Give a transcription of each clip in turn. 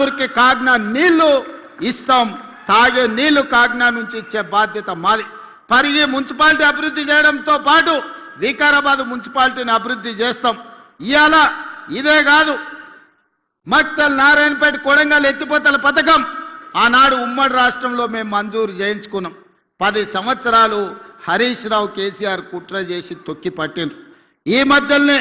ఊరికి కాగ్నా నీళ్లు ఇస్తాం, తాగే నీళ్లు కాగ్నా నుంచి ఇచ్చే బాధ్యత మాది. పరిగి మున్సిపాలిటీ అభివృద్ధి చేయడంతో పాటు వికారాబాద్ మున్సిపాలిటీని అభివృద్ధి చేస్తాం. ఇవాళ ఇదే కాదు, మక్తల్ నారాయణపేట కొడంగల్ ఎత్తిపోతల పథకం ఆనాడు ఉమ్మడి రాష్ట్రంలో మేము మంజూరు చేయించుకున్నాం. 10 సంవత్సరాలు హరీష్ రావు కేసీఆర్ కుట్ర చేసి తొక్కి పట్టిండ్రు. ఈ మధ్యలోనే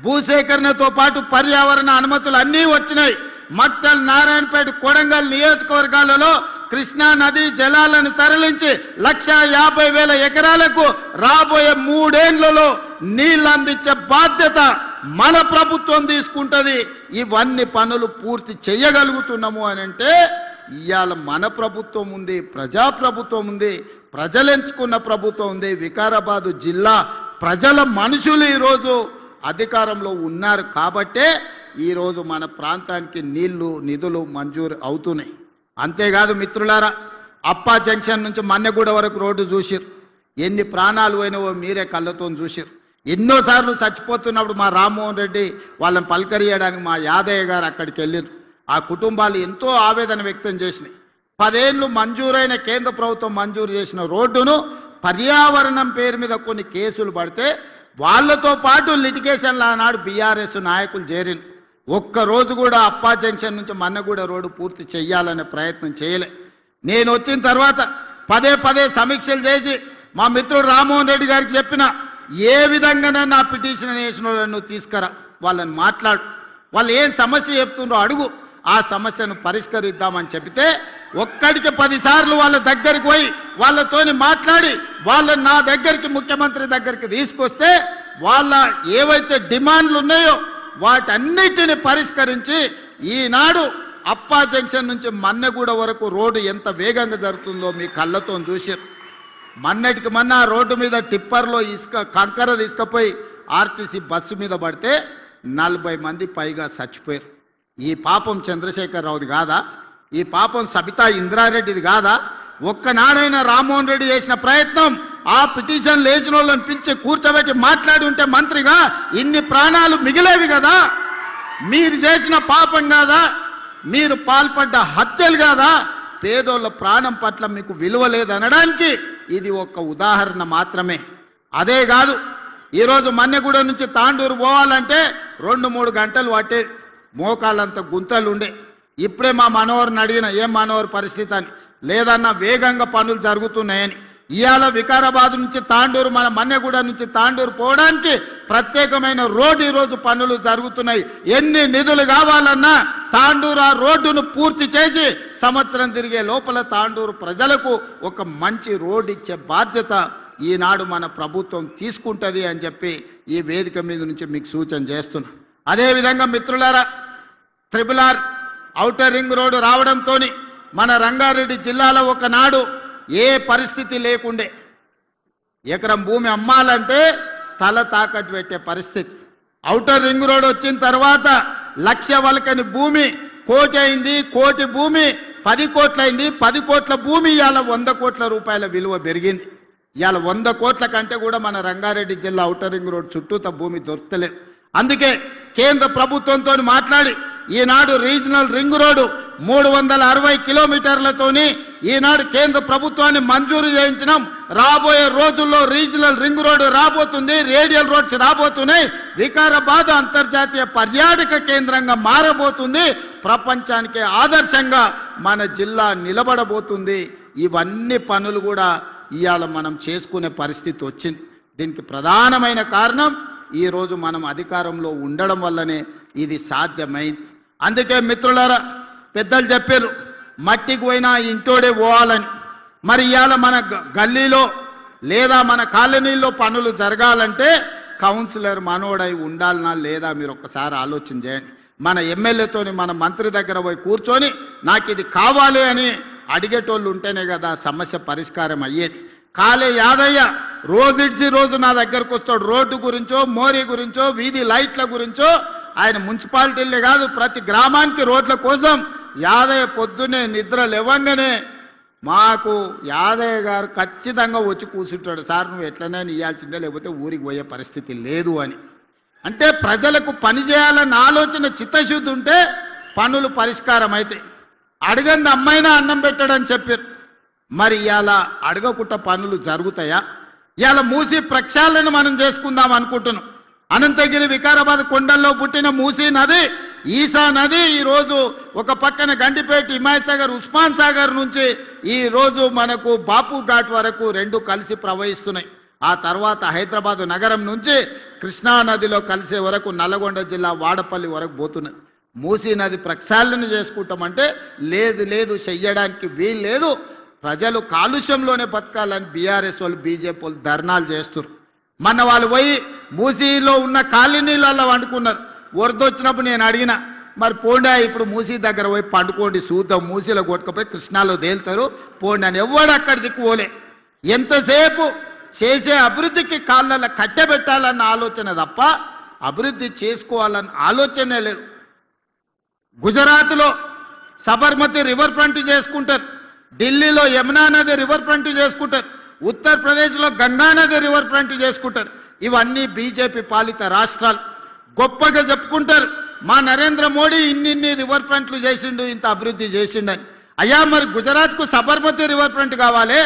భూసేకరణతో పాటు పర్యావరణ అనుమతులు అన్నీ వచ్చినాయి. మక్తల్ నారాయణపేట కొడంగల్ నియోజకవర్గాలలో కృష్ణా నదీ జలాలను తరలించి 1,50,000 ఎకరాలకు రాబోయే 3 ఏళ్లలో నీళ్లు అందించే బాధ్యత మన ప్రభుత్వం తీసుకుంటది. ఇవన్నీ పనులు పూర్తి చేయగలుగుతున్నాము అని అంటే ఇవాళ మన ప్రభుత్వం ఉంది, ప్రజాప్రభుత్వం ఉంది, ప్రజలు ఎంచుకున్న ప్రభుత్వం ఉంది. వికారాబాదు జిల్లా ప్రజల మనుషులు ఈరోజు అధికారంలో ఉన్నారు కాబట్టే ఈరోజు మన ప్రాంతానికి నీళ్లు నిధులు మంజూరు అవుతున్నాయి. అంతేకాదు మిత్రులారా, అప్పా జంక్షన్ నుంచి మన్నెగూడ వరకు రోడ్డు చూసిరు. ఎన్ని ప్రాణాలు పోయినావో మీరే కళ్ళతో చూసిరు. ఎన్నోసార్లు చచ్చిపోతున్నప్పుడు మా రామ్మోహన్ రెడ్డి వాళ్ళని పలకరియడానికి మా యాదయ్య గారు అక్కడికి వెళ్ళారు. ఆ కుటుంబాలు ఎంతో ఆవేదన వ్యక్తం చేసినాయి. 10 ఏళ్ళు మంజూరైన కేంద్ర ప్రభుత్వం మంజూరు చేసిన రోడ్డును పర్యావరణం పేరు మీద కొన్ని కేసులు పడితే వాళ్ళతో పాటు లిటిగేషన్లు ఆనాడు బీఆర్ఎస్ నాయకులు చేరిన ఒక్కరోజు కూడా అప్పా జంక్షన్ నుంచి మన్నగూడ రోడ్డు పూర్తి చేయాలనే ప్రయత్నం చేయలే. నేను వచ్చిన తర్వాత పదే సమీక్షలు చేసి మా మిత్రుడు రామ్మోహన్ రెడ్డి గారికి చెప్పిన, ఏ విధంగానే నా పిటిషన్ వేసిన వాళ్ళను తీసుకురా, వాళ్ళని మాట్లాడు, వాళ్ళు ఏం సమస్య చెప్తుండ్రో అడుగు, ఆ సమస్యను పరిష్కరిద్దామని చెబితే ఒక్కడికి 10 సార్లు వాళ్ళ దగ్గరికి పోయి వాళ్ళతోని మాట్లాడి వాళ్ళని నా దగ్గరికి ముఖ్యమంత్రి దగ్గరికి తీసుకొస్తే వాళ్ళ ఏవైతే డిమాండ్లు ఉన్నాయో వాటన్నిటిని పరిష్కరించి ఈనాడు అప్పా జంక్షన్ నుంచి మన్నెగూడ వరకు రోడ్డు ఎంత వేగంగా జరుగుతుందో మీ కళ్ళతో చూశారు. మొన్నటికి మొన్న రోడ్డు మీద టిప్పర్లో కంకర తీసుకుపోయి ఆర్టీసీ బస్సు మీద పడితే 40 మంది పైగా చచ్చిపోయారు. ఈ పాపం చంద్రశేఖరరావుది కాదా? ఈ పాపం సబితా ఇంద్రారెడ్డిది కాదా? ఒక్కనాడైనా రామ్మోహన్ రెడ్డి చేసిన ప్రయత్నం ఆ పిటిషన్ లేచిన వాళ్ళని పిలిచి కూర్చోబెట్టి మాట్లాడి ఉంటే మంత్రిగా ఇన్ని ప్రాణాలు మిగిలేవి కదా? మీరు చేసిన పాపం కాదా? మీరు పాల్పడ్డ హత్యలు కాదా? పేదోళ్ళ ప్రాణం పట్ల మీకు విలువ లేదనడానికి ఇది ఒక ఉదాహరణ మాత్రమే. అదే కాదు, ఈరోజు మన్నెగూడ నుంచి తాండూరు పోవాలంటే 2-3 గంటలు పట్టే, మోకాళ్ళంత గుంతలు ఉండే. ఇప్పుడే మా మనోహర్ని అడిగిన, ఏం మనోహర్ పరిస్థితి అని. లేదన్నా వేగంగా పనులు జరుగుతున్నాయని. ఇవాళ వికారాబాద్ నుంచి తాండూరు, మన మన్నెగూడ నుంచి తాండూరు పోవడానికి ప్రత్యేకమైన రోడ్డు ఈరోజు పనులు జరుగుతున్నాయి. ఎన్ని నిధులు కావాలన్నా తాండూరు ఆ రోడ్డును పూర్తి చేసి సంవత్సరం తిరిగే లోపల తాండూరు ప్రజలకు ఒక మంచి రోడ్డు ఇచ్చే బాధ్యత ఈనాడు మన ప్రభుత్వం తీసుకుంటుంది అని చెప్పి ఈ వేదిక మీద నుంచి మీకు సూచన చేస్తున్నా. అదేవిధంగా మిత్రులారా, RRR ఔటర్ రింగ్ రోడ్డు రావడంతో మన రంగారెడ్డి జిల్లాలో ఒకనాడు ఏ పరిస్థితి లేకుండే. ఎకరం భూమి అమ్మాలంటే తల తాకట్టు పెట్టే పరిస్థితి. ఔటర్ రింగ్ రోడ్ వచ్చిన తర్వాత 1,00,000 వలకని భూమి 1 కోటి అయింది, 1 కోటి భూమి 10 కోట్లు అయింది, 10 కోట్ల భూమి ఇవాళ 100 కోట్ల రూపాయల విలువ పెరిగింది. ఇవాళ 100 కోట్ల కంటే కూడా మన రంగారెడ్డి జిల్లా ఔటర్ రింగ్ రోడ్ చుట్టూత భూమి దొరకలేదు. అందుకే కేంద్ర ప్రభుత్వంతో మాట్లాడి ఈనాడు రీజనల్ రింగ్ రోడ్డు 360 కిలోమీటర్లతోని ఈనాడు కేంద్ర ప్రభుత్వాన్ని మంజూరు చేయించినాం. రాబోయే రోజుల్లో రీజనల్ రింగ్ రోడ్డు రాబోతుంది, రేడియల్ రోడ్స్ రాబోతున్నాయి. వికారాబాద్ అంతర్జాతీయ పర్యాటక కేంద్రంగా మారబోతుంది. ప్రపంచానికి ఆదర్శంగా మన జిల్లా నిలబడబోతుంది. ఇవన్నీ పనులు కూడా ఇవాళ మనం చేసుకునే పరిస్థితి వచ్చింది. దీనికి ప్రధానమైన కారణం ఈరోజు మనం అధికారంలో ఉండడం వల్లనే ఇది సాధ్యమైంది. అందుకే మిత్రులారా, పెద్దలు చెప్పారు మట్టికి పోయినా ఇంటోడే పోవాలని. మరి ఇవాళ మన గల్లీలో లేదా మన కాలనీలో పనులు జరగాలంటే కౌన్సిలర్ మనోడై ఉండాలనా లేదా మీరు ఒక్కసారి ఆలోచన చేయండి. మన ఎమ్మెల్యేతోని మన మంత్రి దగ్గర పోయి కూర్చొని నాకు ఇది కావాలి అని అడిగేటోళ్ళు ఉంటేనే కదా సమస్య పరిష్కారం అయ్యేది. కాలే యాదయ్య రోజుడిసి రోజు నా దగ్గరకు వస్తాడు. రోడ్డు గురించో, మోరీ గురించో, వీధి లైట్ల గురించో. ఆయన మున్సిపాలిటీలే కాదు ప్రతి గ్రామానికి రోడ్ల కోసం యాదయ్య పొద్దున్నే నిద్ర లేవంగానే మాకు యాదయ్య గారు ఖచ్చితంగా వచ్చి కూర్చుంటాడు, సార్ నువ్వు ఎట్లనైనా ఇవ్వాల్సిందే లేకపోతే ఊరికి పోయే పరిస్థితి లేదు అని. అంటే ప్రజలకు పని చేయాలన్న ఆలోచన చిత్తశుద్ధి ఉంటే పనులు పరిష్కారం అయితే అడగంది అమ్మైనా అన్నం పెట్టడని చెప్పారు. మరి ఇలా అడగకుండా పనులు జరుగుతాయా? ఇలా మూసి ప్రక్షాళన మనం చేసుకుందాం అనుకుంటున్నాం. అనంతగిరి వికారాబాద్ కొండల్లో పుట్టిన మూసీ నది, ఈసా నది ఈరోజు ఒక పక్కన గండిపేట, హిమాయత్ సాగర్, ఉస్మాన్ సాగర్ నుంచి ఈరోజు మనకు బాపు ఘాట్ వరకు రెండు కలిసి ప్రవహిస్తున్నాయి. ఆ తర్వాత హైదరాబాద్ నగరం నుంచి కృష్ణా నదిలో కలిసే వరకు నల్గొండ జిల్లా వాడపల్లి వరకు పోతున్నది. మూసీ నది ప్రక్షాళన చేసుకుంటామంటే లేదు లేదు, చెయ్యడానికి వీలు లేదు. ప్రజలు కాలుష్యంలోనే బతకాలని బీఆర్ఎస్ వాళ్ళు, బీజేపీ వాళ్ళు ధర్నాలు చేస్తున్నారు. మన వాళ్ళు పోయి మూసీలో ఉన్న కాలనీలలో వండుకున్నారు. వరదొచ్చినప్పుడు నేను అడిగిన, మరి పోండా ఇప్పుడు మూసీ దగ్గర పోయి పండుకోండి, చూద్దాం, మూసీలో కొట్టుకపోయి కృష్ణాలో తేలుతారు పోండి అని. ఎవడు అక్కడ దిక్కుపోలే. ఎంతసేపు చేసే అభివృద్ధికి కాళ్ళ కట్టెబెట్టాలన్న ఆలోచన తప్ప అభివృద్ధి చేసుకోవాలన్న ఆలోచనే లేదు. గుజరాత్లో సబర్మతి రివర్ ఫ్రంట్ చేసుకుంటారు, ఢిల్లీలో యమునా నది రివర్ ఫ్రంట్ చేసుకుంటారు, ఉత్తరప్రదేశ్లో గంగా నది రివర్ ఫ్రంట్ చేసుకుంటారు. ఇవన్నీ బీజేపీ పాలిత రాష్ట్రాలు. గొప్పగా చెప్పుకుంటారు, మా నరేంద్ర మోడీ ఇన్ని రివర్ ఫ్రంట్లు చేసిండు, ఇంత అభివృద్ధి చేసిండని. అయ్యా మరి గుజరాత్కు సబర్మతి రివర్ ఫ్రంట్ కావాలి,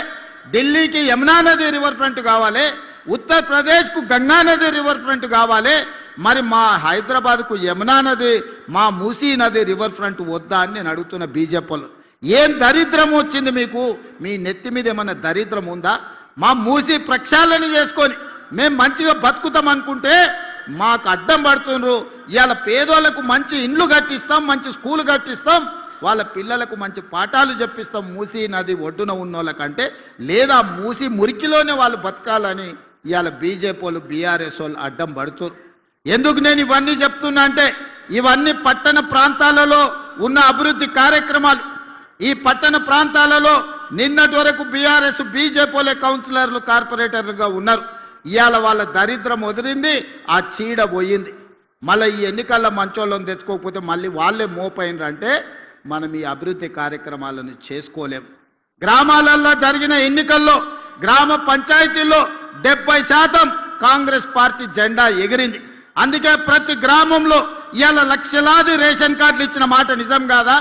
ఢిల్లీకి యమునా నది రివర్ ఫ్రంట్ కావాలి, ఉత్తరప్రదేశ్కు గంగా నది రివర్ ఫ్రంట్ కావాలి. మరి మా హైదరాబాద్కు యమునా నది, మా మూసీ నది రివర్ ఫ్రంట్ వద్దా అని నేను అడుగుతున్న బీజేపీలో. ఏం దరిద్రం వచ్చింది మీకు? మీ నెత్తి మీద ఏమన్నా దరిద్రం ఉందా? మా మూసీ ప్రక్షాళన చేసుకొని మేము మంచిగా బతుకుతాం అనుకుంటే మాకు అడ్డం పడుతున్నారు. ఇవాళ పేదోళ్లకు మంచి ఇండ్లు కట్టిస్తాం, మంచి స్కూల్ కట్టిస్తాం, వాళ్ళ పిల్లలకు మంచి పాఠాలు చెప్పిస్తాం మూసీ నది ఒడ్డున ఉన్నోళ్ళకంటే, లేదా మూసీ మురికిలోనే వాళ్ళు బతకాలని ఇవాళ బీజేపీ వాళ్ళు, బీఆర్ఎస్ వాళ్ళు అడ్డం పడుతున్నారు. ఎందుకు నేను ఇవన్నీ చెప్తున్నా అంటే, ఇవన్నీ పట్టణ ప్రాంతాలలో ఉన్న అభివృద్ధి కార్యక్రమాలు. ఈ పట్టణ ప్రాంతాలలో నిన్నటి వరకు బీఆర్ఎస్, బీజేపీ వాళ్ళే కౌన్సిలర్లు, కార్పొరేటర్లుగా ఉన్నారు. ఇవాళ వాళ్ళ దరిద్రం వదిలింది, ఆ చీడ పోయింది. మళ్ళీ ఈ ఎన్నికల్లో మంచోళ్ళని తెచ్చుకోకపోతే మళ్ళీ వాళ్ళే మోపైనరంటే మనం ఈ అభివృద్ధి కార్యక్రమాలను చేసుకోలేం. గ్రామాలలో జరిగిన ఎన్నికల్లో గ్రామ పంచాయతీల్లో 70% కాంగ్రెస్ పార్టీ జెండా ఎగిరింది. అందుకే ప్రతి గ్రామంలో ఇవాళ లక్షలాది రేషన్ కార్డులు ఇచ్చిన మాట నిజం కాదా?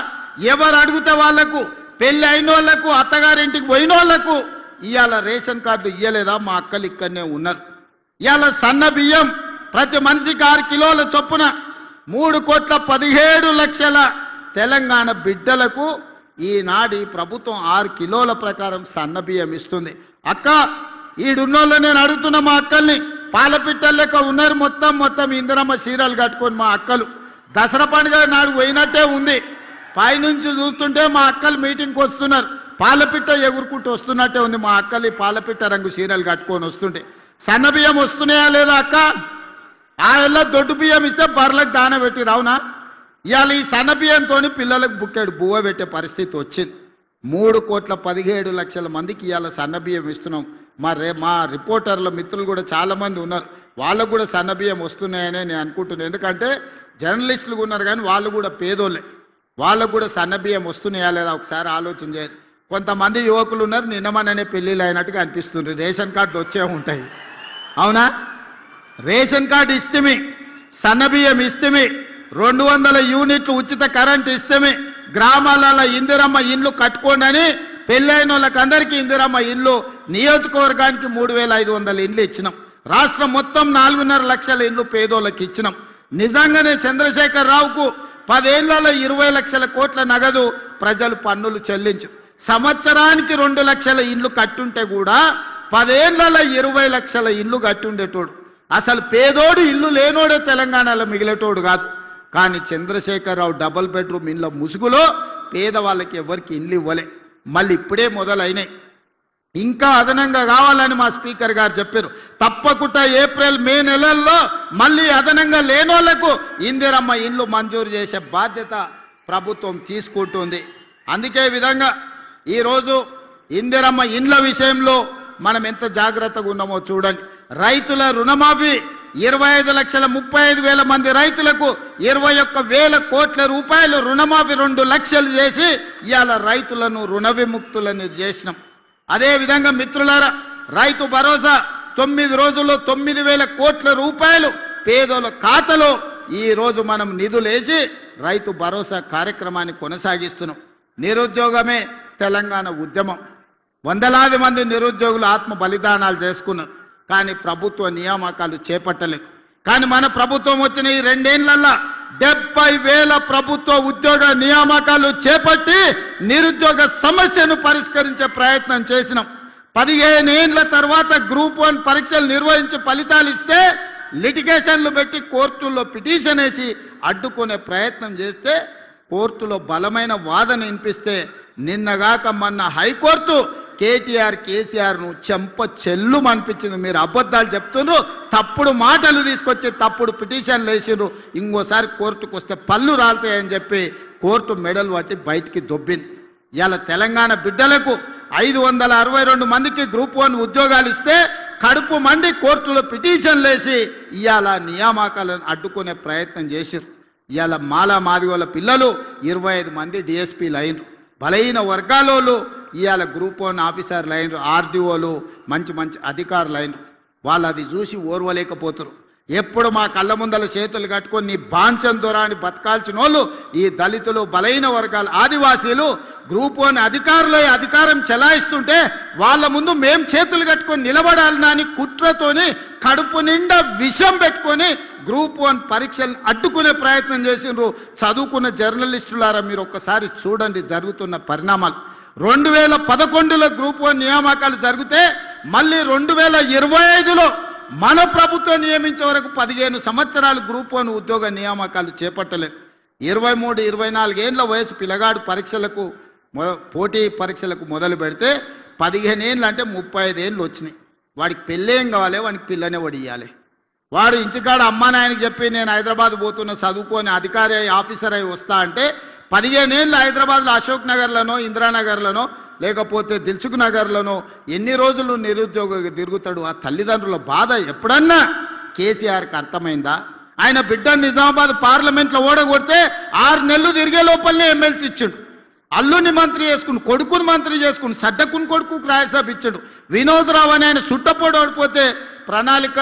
ఎవరు అడిగితే వాళ్లకు, పెళ్లి అయిన వాళ్లకు, అత్తగారింటికి పోయిన వాళ్లకు ఇవాళ రేషన్ కార్డు ఇయ్యలేదా? మా అక్కలు ఇక్కడనే ఉన్నారు. ఇవాళ సన్న బియ్యం ప్రతి మనిషికి 6 కిలోల చొప్పున 3,17,00,000 తెలంగాణ బిడ్డలకు ఈనాడు ప్రభుత్వం 6 కిలోల ప్రకారం సన్న బియ్యం ఇస్తుంది. అక్క ఈడున్నోళ్ళు నేను అడుగుతున్న మా అక్కల్ని, పాలపిట్టల లెక్క ఉన్నారు మొత్తం ఇందిరమ్మ చీరలు కట్టుకొని మా అక్కలు. దసరా పండుగ నాడు పోయినట్టే ఉంది. పైనుంచి చూస్తుంటే మా అక్కలు మీటింగ్కి వస్తున్నారు, పాలపిట్ట ఎగురుకుంటూ వస్తున్నట్టే ఉంది మా అక్కలు. పాలపిట్ట రంగు చీరలు కట్టుకొని వస్తుంటే సన్న బియ్యం వస్తున్నాయా లేదా అక్క? ఆ ఎల్ల దొడ్డు బియ్యం ఇస్తే బర్రెలకు దాన పెట్టి రావునా? ఇవాళ ఈ సన్న బియ్యంతో పిల్లలకు బుక్కెడు బువ్వ పెట్టే పరిస్థితి వచ్చింది. 3,17,00,000 మందికి ఇవాళ సన్న బియ్యం ఇస్తున్నాం. మా రిపోర్టర్ల మిత్రులు కూడా చాలామంది ఉన్నారు, వాళ్ళకు కూడా సన్న బియ్యం వస్తున్నాయని నేను అనుకుంటున్నాను. ఎందుకంటే జర్నలిస్టులు ఉన్నారు కానీ వాళ్ళు కూడా పేదోళ్ళే, వాళ్ళకు కూడా సన్న బియ్యం వస్తున్నాయా లేదా ఒకసారి ఆలోచన చేయాలి. కొంతమంది యువకులు ఉన్నారు, నిన్నమననే పెళ్ళిళ్ళు అయినట్టుగా అనిపిస్తుంది. రేషన్ కార్డులు వచ్చే ఉంటాయి, అవునా? రేషన్ కార్డు ఇస్తేమి, సన్న బియ్యం ఇస్తేమి, 200 యూనిట్లు ఉచిత కరెంటు ఇస్తేమి, గ్రామాలలో ఇందిరమ్మ ఇండ్లు కట్టుకోండి అని పెళ్ళైన వాళ్ళకందరికీ ఇందిరమ్మ ఇల్లు, నియోజకవర్గానికి 3,500 ఇండ్లు ఇచ్చినాం. రాష్ట్రం మొత్తం 4.5 లక్షల ఇండ్లు పేదోళ్ళకి ఇచ్చినాం. నిజంగానే చంద్రశేఖర్ రావుకు 10 ఏళ్లలో 20 లక్షల కోట్ల నగదు ప్రజలు పన్నులు చెల్లించు. సంవత్సరానికి 2 లక్షల ఇండ్లు కట్టుంటే కూడా 10 ఏళ్లలో 20 లక్షల ఇండ్లు కట్టుండేటోడు. అసలు పేదోడు ఇల్లు లేనోడే తెలంగాణలో మిగిలేటోడు కాదు. కానీ చంద్రశేఖరరావు డబుల్ బెడ్రూమ్ ఇండ్ల ముసుగులో పేదవాళ్ళకి ఎవరికి ఇండ్లు ఇవ్వలే. మళ్ళీ ఇప్పుడే మొదలైనాయి. ఇంకా అదనంగా కావాలని మా స్పీకర్ గారు చెప్పారు. తప్పకుండా ఏప్రిల్ మే నెలల్లో మళ్ళీ అదనంగా లేనోళ్లకు ఇందిరమ్మ ఇండ్లు మంజూరు చేసే బాధ్యత ప్రభుత్వం తీసుకుంటుంది. అందుకే విధంగా ఈరోజు ఇందిరమ్మ ఇండ్ల విషయంలో మనం ఎంత జాగ్రత్తగా ఉన్నామో చూడండి. రైతుల రుణమాఫీ 25,35,000 మంది రైతులకు 21,000 కోట్ల రూపాయలు రుణమాఫీ 2 లక్షలు చేసి ఇవాళ రైతులను రుణ విముక్తులను చేసినాం. అదేవిధంగా మిత్రులారా, రైతు భరోసా 9 రోజుల్లో 9,000 కోట్ల రూపాయలు పేదల ఖాతాలో ఈరోజు మనం నిధులేసి రైతు భరోసా కార్యక్రమాన్ని కొనసాగిస్తున్నాం. నిరుద్యోగమే తెలంగాణ ఉద్యమం. వందలాది మంది నిరుద్యోగులు ఆత్మ బలిదానాలు చేసుకున్నారు, కానీ ప్రభుత్వ నియామకాలు చేపట్టలేదు. కానీ మన ప్రభుత్వం వచ్చిన ఈ 2 ఏళ్లలో 70,000 ప్రభుత్వ ఉద్యోగ నియామకాలు చేపట్టి నిరుద్యోగ సమస్యను పరిష్కరించే ప్రయత్నం చేసినాం. 15 ఏళ్ల తర్వాత గ్రూప్ 1 పరీక్షలు నిర్వహించి ఫలితాలు ఇస్తే లిటిగేషన్లు పెట్టి కోర్టుల్లో పిటిషన్ వేసి అడ్డుకునే ప్రయత్నం చేస్తే కోర్టులో బలమైన వాదన వినిపిస్తే నిన్నగాక మొన్న హైకోర్టు కేసీఆర్ను చెంప చెల్లు అనిపించింది. మీరు అబద్ధాలు చెప్తున్నారు, తప్పుడు మాటలు తీసుకొచ్చి తప్పుడు పిటిషన్లు వేసిర్రు, ఇంకోసారి కోర్టుకు వస్తే పళ్ళు రాలుతాయని చెప్పి కోర్టు మెడలు పట్టి బయటికి దొబ్బింది. ఇవాళ తెలంగాణ బిడ్డలకు 562 మందికి గ్రూప్ 1 ఉద్యోగాలు ఇస్తే కడుపు మండి కోర్టులో పిటిషన్లు వేసి ఇవాళ నియామకాలను అడ్డుకునే ప్రయత్నం చేసిర్రు. ఇవాళ మాలా మాదిగోళ్ళ పిల్లలు 25 మంది డిఎస్పీలు అయినరు. బలహీన వర్గాలోళ్ళు ఇవాళ గ్రూప్ 1 ఆఫీసర్లు అయినరు, ఆర్డీఓలు మంచి మంచి అధికారులు అయినరు. వాళ్ళు అది చూసి ఓర్వలేకపోతారు. ఎప్పుడు మా కళ్ళ ముందల చేతులు కట్టుకొని నీ బాంచం దొరాని బతకాల్సిన వాళ్ళు ఈ దళితులు, బలహీన వర్గాలు, ఆదివాసీలు గ్రూప్ 1 అధికారులే అధికారం చెలాయిస్తుంటే వాళ్ళ ముందు మేం చేతులు కట్టుకొని నిలబడాలని అని కుట్రతోని కడుపు నిండా విషం పెట్టుకొని గ్రూప్ 1 పరీక్షలను అడ్డుకునే ప్రయత్నం చేసిండ్రు. చదువుకున్న జర్నలిస్టులారా మీరు ఒక్కసారి చూడండి జరుగుతున్న పరిణామాలు. 2011లో గ్రూప్ 1 నియామకాలు జరిగితే మళ్ళీ 2025లో మన ప్రభుత్వం నియమించే వరకు 15 సంవత్సరాలు గ్రూప్ 1 ఉద్యోగ నియామకాలు చేపట్టలేదు. 23, 24 ఏళ్ల వయసు పిల్లగాడు పరీక్షలకు పోటీ పరీక్షలకు మొదలు పెడితే 15 ఏళ్ళు అంటే 35 ఏళ్ళు వచ్చినాయి. వాడికి పెళ్ళేం కావాలి, వాడికి పిల్లనే వడియాలి. వాడు ఇంటికాడ అమ్మా నాయనకి చెప్పి నేను హైదరాబాద్ పోతున్న చదువుకొని అధికారి అయి ఆఫీసర్ అయి వస్తా అంటే 15 ఏళ్ళు హైదరాబాద్లో అశోక్ నగర్లోనో ఇందిరానగర్లోనో లేకపోతే దిల్సుఖ్ నగర్లోనో ఎన్ని రోజులు నిరుద్యోగ తిరుగుతాడు? ఆ తల్లిదండ్రుల బాధ ఎప్పుడన్నా కేసీఆర్కి అర్థమైందా? ఆయన బిడ్డ నిజామాబాద్ పార్లమెంట్లో ఓడగొడితే 6 నెలలు తిరిగే లోపలనే ఎమ్మెల్సీ ఇచ్చిండు. అల్లుని మంత్రి చేసుకుని, కొడుకుని మంత్రి చేసుకుని, సడ్డకుని కొడుకు రాజ్యసభ ఇచ్చాడు. వినోద్ రావు అని ఆయన సుట్టపోడు ఓడిపోతే ప్రణాళిక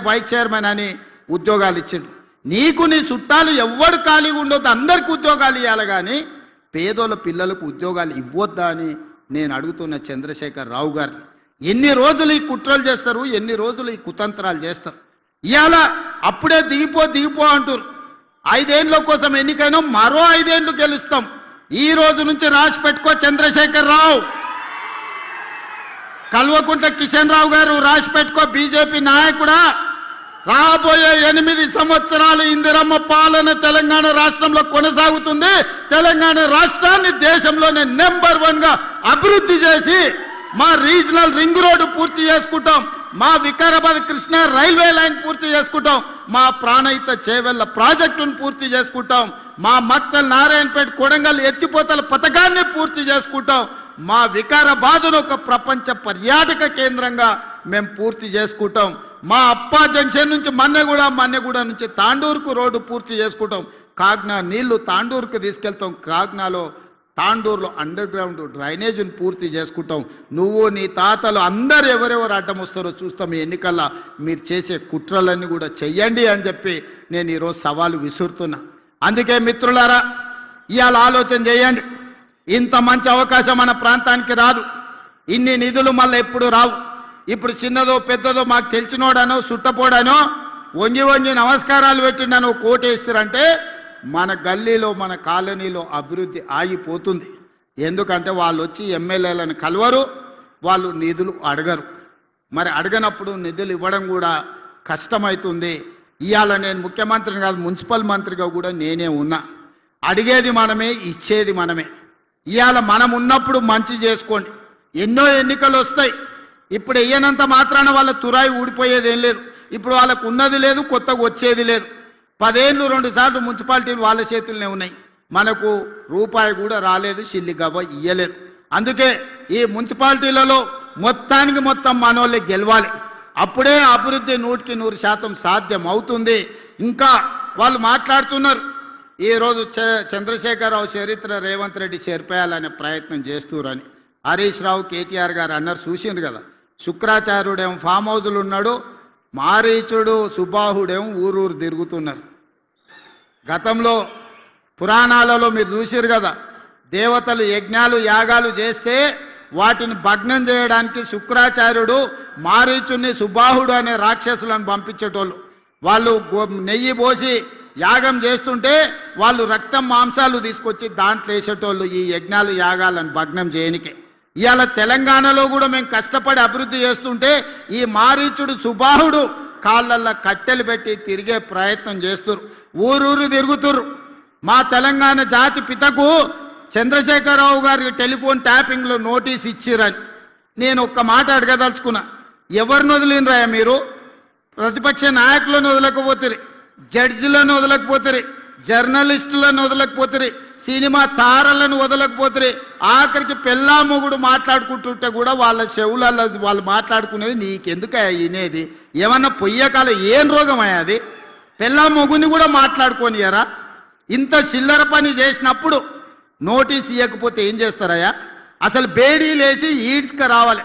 వైస్ చైర్మన్ అని ఉద్యోగాలు ఇచ్చిండు. నీకు నీ చుట్టాలు ఎవ్వడు ఖాళీగా ఉండొద్దు, అందరికి ఉద్యోగాలు ఇవ్వాలి, కానీ పేదోళ్ళ పిల్లలకు ఉద్యోగాలు ఇవ్వొద్దా అని నేను అడుగుతున్న చంద్రశేఖర్ రావు గారు. ఎన్ని రోజులు ఈ కుట్రలు చేస్తారు, ఎన్ని రోజులు ఈ కుతంత్రాలు చేస్తారు? ఇవాళ అప్పుడే దిగిపో అంటారు. 5 ఏళ్ళ కోసం ఎన్నికైనా మరో 5 ఏళ్ళు గెలుస్తాం. ఈ రోజు నుంచి రాసి పెట్టుకో చంద్రశేఖర్ రావు, కల్వకుంట్ల కిషన్ రావు గారు రాసి పెట్టుకో, బీజేపీ నాయకుడా, రాబోయే 8 సంవత్సరాలు ఇందిరమ్మ పాలన తెలంగాణ రాష్ట్రంలో కొనసాగుతుంది. తెలంగాణ రాష్ట్రాన్ని దేశంలోనే నెంబర్ 1గా అభివృద్ధి చేసి మా రీజనల్ రింగ్ రోడ్డు పూర్తి చేసుకుంటాం, మా వికారాబాద్ కృష్ణా రైల్వే లైన్ పూర్తి చేసుకుంటాం, మా ప్రాణహిత చేవెళ్ల ప్రాజెక్టును పూర్తి చేసుకుంటాం, మా మక్తల్ నారాయణపేట కొడంగల్ ఎత్తిపోతల పథకాన్ని పూర్తి చేసుకుంటాం, మా వికారాబాదును ఒక ప్రపంచ పర్యాటక కేంద్రంగా మేము పూర్తి చేసుకుంటాం, మా అప్పా జంక్షన్ నుంచి మన్నెగూడ నుంచి తాండూరుకు రోడ్డు పూర్తి చేసుకుంటాం, కాగ్నా నీళ్లు తాండూరుకు తీసుకెళ్తాం, కాగ్నాలో తాండూరులో అండర్ గ్రౌండ్ డ్రైనేజీని పూర్తి చేసుకుంటాం. నువ్వు నీ తాతలు అందరు ఎవరెవరు అడ్డం వస్తారో చూస్తాం. ఈ ఎన్నికల్లో మీరు చేసే కుట్రలన్నీ కూడా చెయ్యండి అని చెప్పి నేను ఈరోజు సవాలు విసురుతున్నా. అందుకే మిత్రులారా, ఇవాళ ఆలోచన చేయండి. ఇంత మంచి అవకాశం మన ప్రాంతానికి రాదు, ఇన్ని నిధులు మళ్ళీ ఎప్పుడు రావు. ఇప్పుడు చిన్నదో పెద్దదో మాకు తెలిసినోడనో సుట్టపోడానో వంగి నమస్కారాలు పెట్టిండనో కోటేస్తారంటే మన గల్లీలో మన కాలనీలో అభివృద్ధి ఆగిపోతుంది. ఎందుకంటే వాళ్ళు వచ్చి ఎమ్మెల్యేలను కలవరు, వాళ్ళు నిధులు అడగరు. మరి అడగనప్పుడు నిధులు ఇవ్వడం కూడా కష్టమవుతుంది. ఇవాళ నేను ముఖ్యమంత్రిని కాదు, మున్సిపల్ మంత్రిగా కూడా నేనే ఉన్నా. అడిగేది మనమే, ఇచ్చేది మనమే. ఇవాళ మనం ఉన్నప్పుడు మంచి చేసుకోండి. ఎన్నో ఎన్నికలు వస్తాయి. ఇప్పుడు వెయ్యనంత మాత్రాన వాళ్ళ తురాయి ఊడిపోయేది ఏం లేదు. ఇప్పుడు వాళ్ళకు ఉన్నది లేదు, కొత్తగా వచ్చేది లేదు. 10 ఏళ్ళు 2 సార్లు మున్సిపాలిటీలు వాళ్ళ చేతుల్లోనే ఉన్నాయి. మనకు రూపాయి కూడా రాలేదు, సిల్లి గవ్వ ఇయ్యలేదు. అందుకే ఈ మున్సిపాలిటీలలో మొత్తానికి మొత్తం మనోళ్ళే గెలవాలి. అప్పుడే అభివృద్ధి 100% సాధ్యం అవుతుంది. ఇంకా వాళ్ళు మాట్లాడుతున్నారు, ఈరోజు చంద్రశేఖరరావు చరిత్ర రేవంత్ రెడ్డి చేర్పేయాలనే ప్రయత్నం చేస్తురని. హరీష్ రావు, కేటీఆర్ గారు అన్నారు, చూసిండ్రు కదా. శుక్రాచార్యుడేమో ఫామ్ హౌజులు ఉన్నాడు, మారీచుడు సుబాహుడేమో ఊరూరు తిరుగుతున్నారు. గతంలో పురాణాలలో మీరు చూసిరు కదా, దేవతలు యజ్ఞాలు యాగాలు చేస్తే వాటిని భగ్నం చేయడానికి శుక్రాచార్యుడు మారీచుని సుబాహుడు అనే రాక్షసులను పంపించేటోళ్ళు. వాళ్ళు నెయ్యి పోసి యాగం చేస్తుంటే వాళ్ళు రక్తం మాంసాలు తీసుకొచ్చి దాంట్లో వేసేటోళ్ళు ఈ యజ్ఞాలు యాగాలను భగ్నం చేయనికే. ఇవాళ తెలంగాణలో కూడా మేము కష్టపడి అభివృద్ధి చేస్తుంటే ఈ మారీచుడు సుబాహుడు కాళ్ళల్లో కట్టెలు పెట్టి తిరిగే ప్రయత్నం చేస్తున్నారు, ఊరూరు తిరుగుతురు. మా తెలంగాణ జాతి పితకు చంద్రశేఖరరావు గారికి టెలిఫోన్ ట్యాపింగ్లో నోటీస్ ఇచ్చిరని నేను ఒక్క మాట అడగదలుచుకున్నా. ఎవరిని వదిలినరాయా మీరు? ప్రతిపక్ష నాయకులను వదలకపోతే, జడ్జిలను వదలకపోతే, జర్నలిస్టులను వదలకపోతే, సినిమా తారలను వదలకపోతే, ఆఖరికి పెళ్ళా మొగుడు మాట్లాడుకుంటుంటే కూడా వాళ్ళ చెవులలో వాళ్ళు మాట్లాడుకునేది నీకెందుకయ్యా వినేది? ఏమన్నా పొయ్యకాల ఏం రోగం అయ్యా అది? పెళ్ళా మొగుని కూడా మాట్లాడుకోనియరా? ఇంత చిల్లర పని చేసినప్పుడు నోటీస్ ఇవ్వకపోతే ఏం చేస్తారయ్యా? అసలు బేడీలేసి ఈడ్స్కి రావాలి.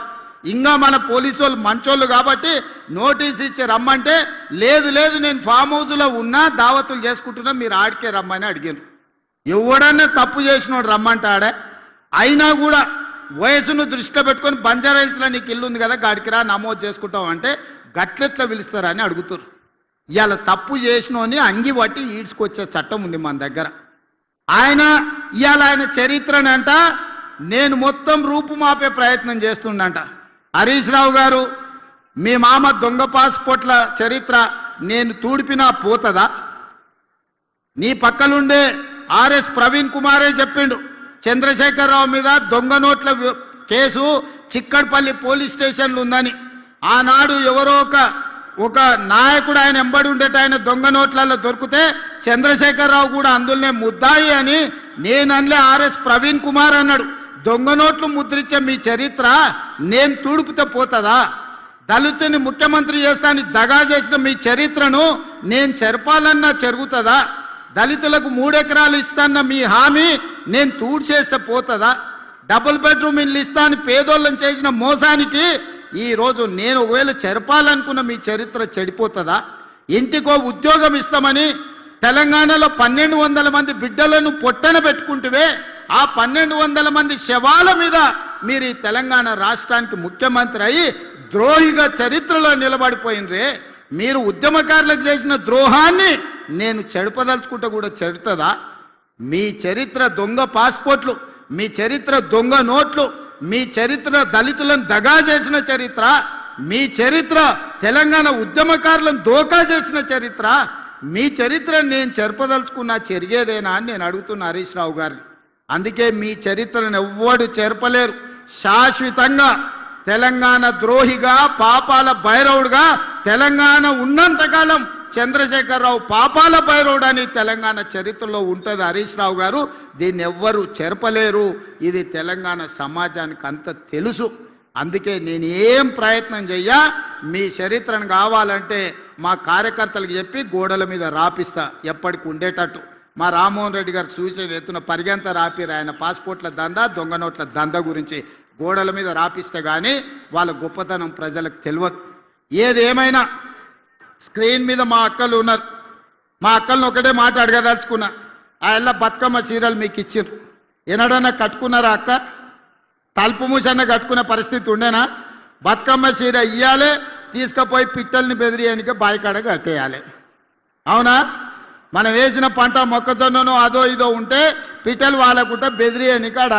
ఇంకా మన పోలీసు వాళ్ళు మంచోళ్ళు కాబట్టి నోటీస్ ఇచ్చి రమ్మంటే లేదు లేదు నేను ఫామ్ హౌస్లో ఉన్నా దావతులు చేసుకుంటున్నా మీరు ఆడికే రమ్మని అడిగారు. ఎవడన్నా తప్పు చేసినోడు రమ్మంటాడే? అయినా కూడా వయసును దృష్టిలో పెట్టుకొని బంజారాహిల్స్లో నీకు ఇల్లు ఉంది కదా గాడికి రా నమోదు చేసుకుంటాం అంటే గట్లెట్లా పిలుస్తారని అడుగుతారు. ఇవాళ తప్పు చేసినోని అంగి పట్టి ఈడ్చుకొచ్చే చట్టం ఉంది మన దగ్గర. ఇవాళ ఆయన చరిత్రనంట నేను మొత్తం రూపుమాపే ప్రయత్నం చేస్తుండంట. హరీష్ రావు గారు, మీ మామ దొంగ పాస్పోర్ట్ల చరిత్ర నేను తూడిపినా పోతుందా? నీ పక్కలుండే ఆర్ఎస్ ప్రవీణ్ కుమారే చెప్పిండు, చంద్రశేఖరరావు మీద దొంగ నోట్ల కేసు చిక్కడపల్లి పోలీస్ స్టేషన్లు ఉందని. ఆనాడు ఎవరో ఒక నాయకుడు ఆయన ఎంబడి ఉండేట ఆయన దొంగ నోట్లలో దొరికితే చంద్రశేఖరరావు కూడా అందులోనే ముద్దాయి అని నేనన్లే ఆర్ఎస్ ప్రవీణ్ కుమార్ అన్నాడు. దొంగ నోట్లు ముద్రించే మీ చరిత్ర నేను తూడుపుతే పోతుందా? దళితుని ముఖ్యమంత్రి చేస్తానని దగా చేసిన మీ చరిత్రను నేను చెరపాలన్నా జరుగుతుందా? దళితులకు 3 ఎకరాలు ఇస్తాన్న మీ హామీ నేను తూడ్చేస్తే పోతుందా? డబుల్ బెడ్రూమ్ ఇల్లు ఇస్తాను పేదోళ్ళని చేసిన మోసానికి ఈరోజు నేను ఒకవేళ చెరపాలనుకున్న మీ చరిత్ర చెడిపోతుందా? ఇంటికో ఉద్యోగం ఇస్తామని తెలంగాణలో 1200 మంది బిడ్డలను పొట్టన పెట్టుకుంటువే, ఆ 1200 మంది శవాల మీద మీరు ఈ తెలంగాణ రాష్ట్రానికి ముఖ్యమంత్రి అయ్యి ద్రోహిగా చరిత్రలో నిలబడిపోయినరే. మీరు ఉద్యమకారులకు చేసిన ద్రోహాన్ని నేను చెడపదలుచుకుంటే కూడా చెడుతుందా? మీ చరిత్ర దొంగ పాస్పోర్ట్లు, మీ చరిత్ర దొంగ నోట్లు, మీ చరిత్ర దళితులను దగా చేసిన చరిత్ర, మీ చరిత్ర తెలంగాణ ఉద్యమకారులను దోకా చేసిన చరిత్ర, మీ చరిత్ర నేను చెరపదలుచుకున్నా చెరిగేదేనా అని నేను అడుగుతున్నా హరీష్ రావు గారిని. అందుకే మీ చరిత్రను ఎవ్వడు చెరపలేరు. శాశ్వతంగా తెలంగాణ ద్రోహిగా పాపాల భైరవుడుగా తెలంగాణ ఉన్నంతకాలం చంద్రశేఖరరావు పాపాల భైరవుడు అని తెలంగాణ చరిత్రలో ఉంటుంది హరీష్ రావు గారు. దీన్ని ఎవ్వరు చెరపలేరు. ఇది తెలంగాణ సమాజానికి అంత తెలుసు. అందుకే నేను ఏం ప్రయత్నం చెయ్యా, మీ చరిత్రను కావాలంటే మా కార్యకర్తలకు చెప్పి గోడల మీద రాపిస్తా ఎప్పటికి ఉండేటట్టు. మా రామ్మోహన్ రెడ్డి గారు సూచన ఎత్తున పరిగెంత రాపిరు ఆయన పాస్పోర్ట్ల దందా దొంగ నోట్ల దందా గురించి గోడల మీద రాపిస్తే కానీ వాళ్ళ గొప్పతనం ప్రజలకు తెలియదు. ఏదేమైనా స్క్రీన్ మీద మా అక్కలు ఉన్నారు. మా అక్కలను ఒకటే మాట అడగదలుచుకున్నా. ఆ ఎల్ల బతుకమ్మ చీరలు మీకు ఇచ్చిర్రు, ఎన్నడన్నా కట్టుకున్నారా అక్క? తలుపు మూసన్న కట్టుకునే పరిస్థితి ఉండేనా? బతుకమ్మ చీర ఇయ్యాలి, తీసుకుపోయి పిట్టల్ని బెదిరియడానికి బాయికాడ కట్టేయాలి. అవునా? మనం వేసిన పంట మొక్కజొన్ననో అదో ఇదో ఉంటే పిట్టలు వాళ్ళకుంటే బెదిరియడానికి ఆడ